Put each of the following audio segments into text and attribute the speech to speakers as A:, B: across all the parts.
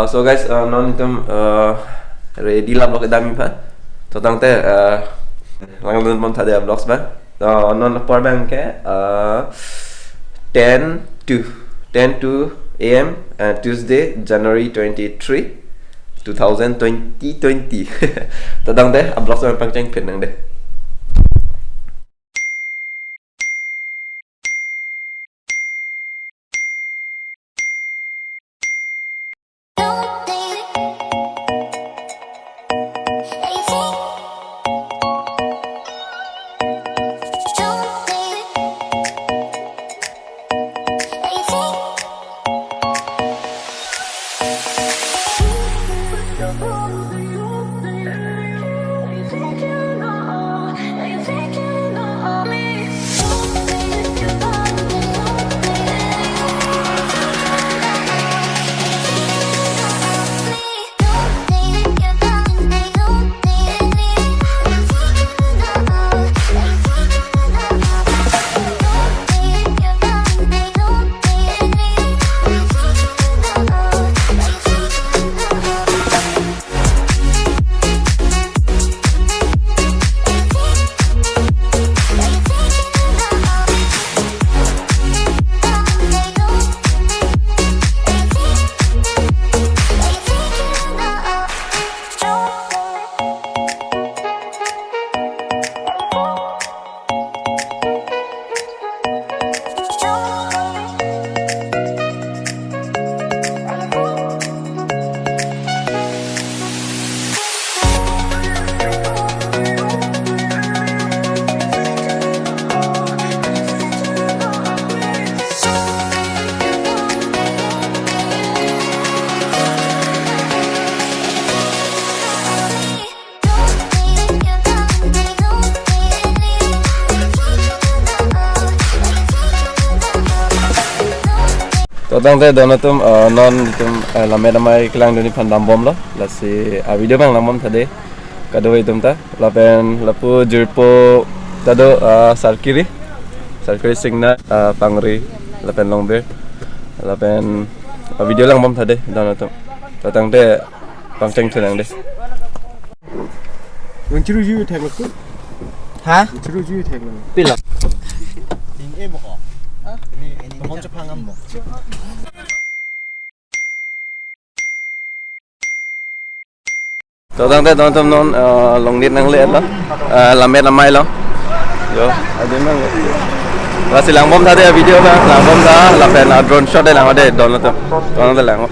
A: So guys, non item ready lah blog dami pa. So tang te lang lang mom thade vlogs ba. Non power bank ke 10 to AM Tuesday January 23 2020. Tadang te vlogs ba pang chang pin nang de. Tang te dono tum non tum LAMMET AMEI klang doni pandam bom lo la si video bang lamom thade kadoi tum ta lapen lapu jirpo tado sarkiri signal pangri lapen longbe lapen video lang bom thade dono tum tang te pangcheng thenang de
B: Chiru ju thek lo
C: Ha?
B: Chiru ju thek lo
C: Pila.
B: Ing e mo ko ini mo cha phangam mo
A: So tang te don tum non longnit nang le lo LAMMET AMEI lo yo adin mang la si lang bom thade video ba lang bom da lapen drone shot de lang ade don tum don te lang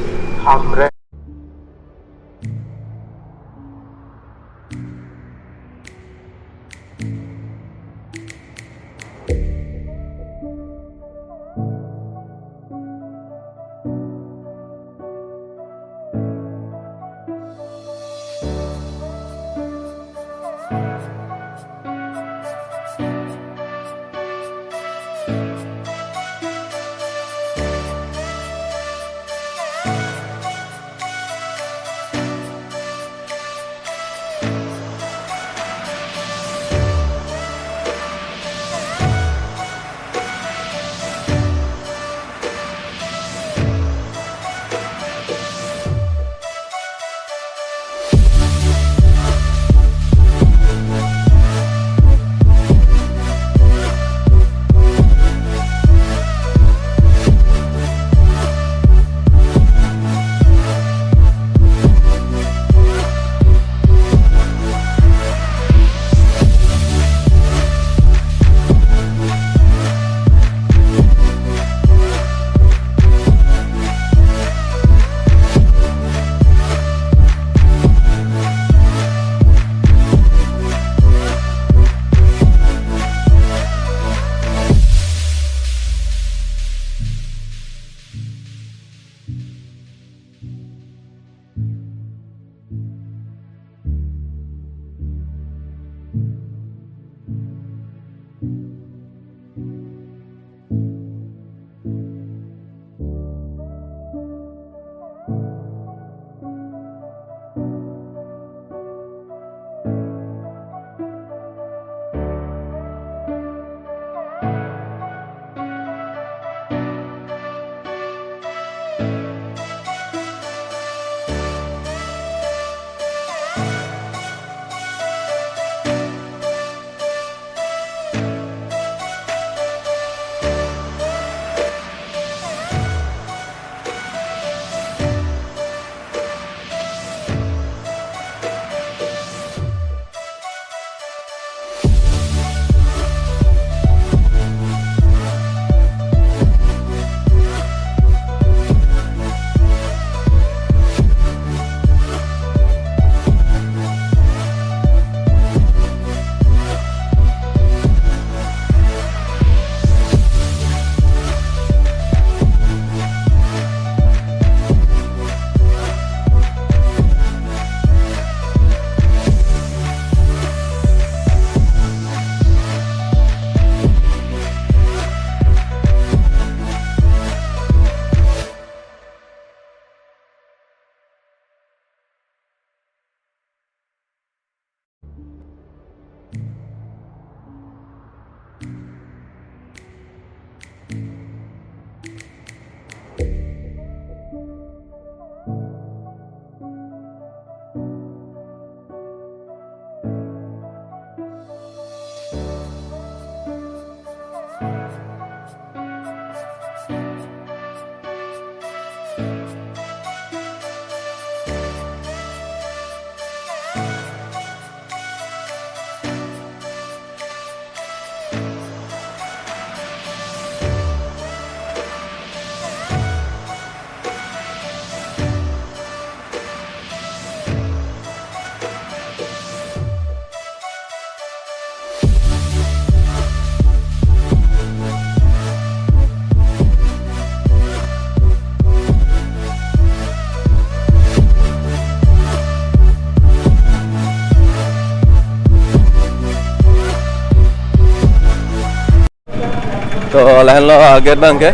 A: So lahan lo get bang ke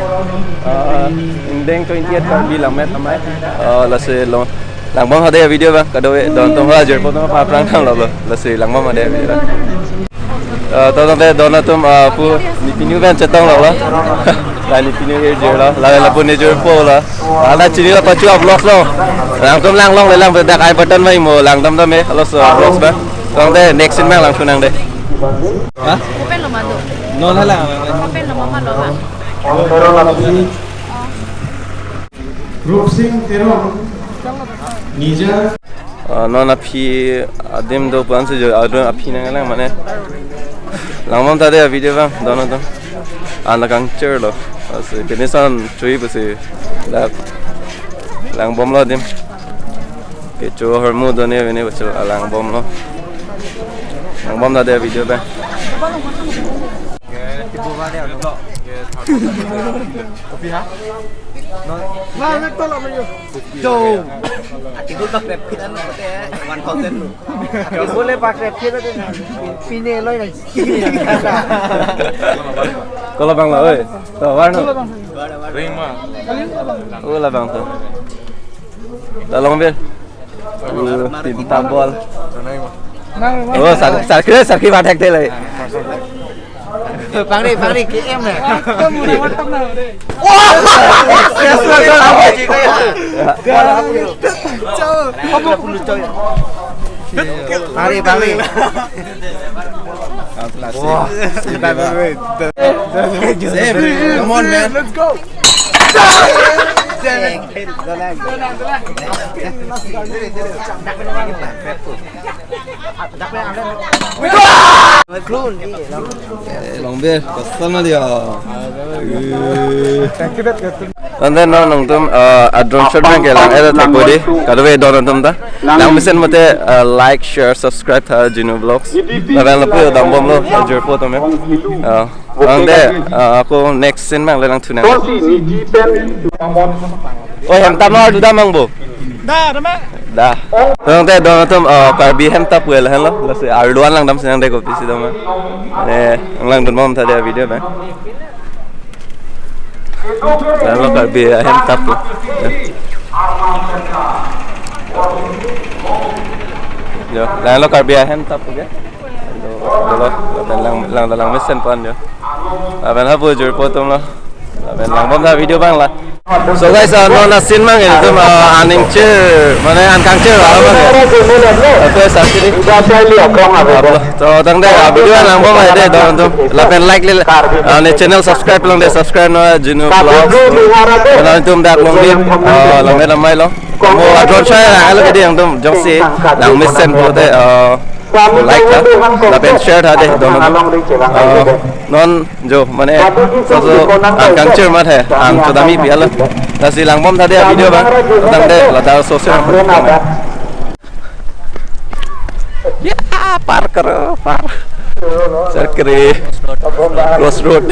A: indeng 28 KARBi LAMMET AMEI là si lo lang bom hade video bang kadoi don tong ha jer po tong pa prang thang lo là si lang bom hade video to tong te don tum pu ni pinu ban chetong lo la ni pinu jer lo la pu ni jer po la ada chini la pa chu vlog lo lang tum lang long le lang dak ai button mai mo lang tam tam me lo so vlogs ba tong te next in mang lang phunang de hả
C: Open lo mando.
A: non hay là
C: Open lo mama lo bang.
B: Roxing Tero Nija
A: non api adim do pan se jo adon api nang lang mane langmam ta de video bang dono to an kang cher lo se benisan chui bese la lang bom lo dim ke cho hormu do ne ne bese lang bom lo lang bom ta de video bang
B: Ibu mana ada kok? Kopi ha? Nah, nak tolak mayo. Jauh. Ibu tak rep kita nak pakai 1000 lu. Boleh pakai rep kita tu. Pine loy nak.
A: kalau bang lo oi to warno
B: Rima.
A: oh la bang to tolong ber tinta bol oh sakit batek te lai
B: Pang đi cái em này. Pang đi. Come on man. Let's go.
A: lòng bia kesel na dia nanti nong tum drone shot bang kelang ada tak body kalau we don tum ta lang mesen mate like share subscribe tha Jinu vlogs laban lepu dam bom lo jur po tum nanti aku next scene bang lelang tunang oh hem tam lo dah mang bu dah nanti don tum KARBi hem tap wel hen lo la se arduan lang dam senang de ko pisi dam lang don bom tha de video bang lalu KARBi hem tap tu yo lalu KARBi hem tap tu ke lo lang mesin pon yo aben ha bu jur potom lo aben lang bom tha video bang la so guys non scene mang itu aning che mana an kang che lah bang itu sakit so tang de video lang bom ade don tu lapen like le ne channel subscribe lang de subscribe no Jinu vlogs dan tum dak longnit LAMMET AMEI lo mo drone shot lah lo ke dia tum joksi lang mesen po de like lah lapen share tha de don non jo mane so an kang che mat hai an chodami pi ala ta si lang bom tha de video bang tang de la da social ya par Sarkere crossroad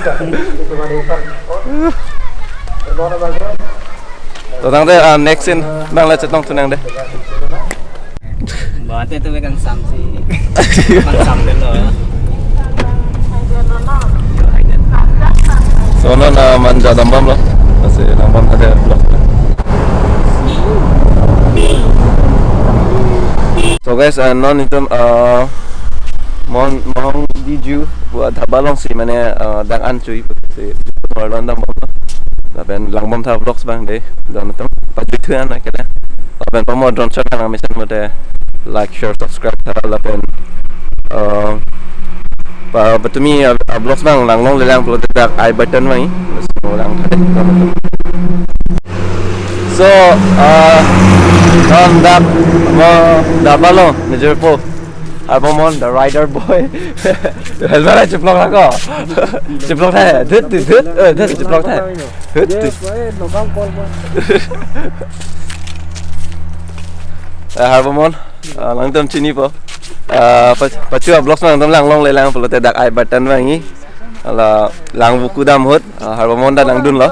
A: tang de next in bang la chetong tunang de
D: Berarti itu kan sam sih. Kan sam dulu.
A: so non manja dam bom lo masih lang bom ada vlog so guys non itu mon diju buat habalong si mana dang an cuy si orang dam bom laben lang bom tha vlogs bang de don itu pagi tu an kena laben pomo drone shot nang mesen mode like share subscribe tha laben betumi vlogs bang lang long lelang perlu tedak I button mai orang tadi so on that da balong major po Arbomon the rider boy helmet ceplok lah kau ceplok tha thut ceplok tha thut Arbomon lang tam chini po pachu vlogs mang tam lang long le lang perlu tedak I button mai là lang buku dam hot Arbomon da lang dun lo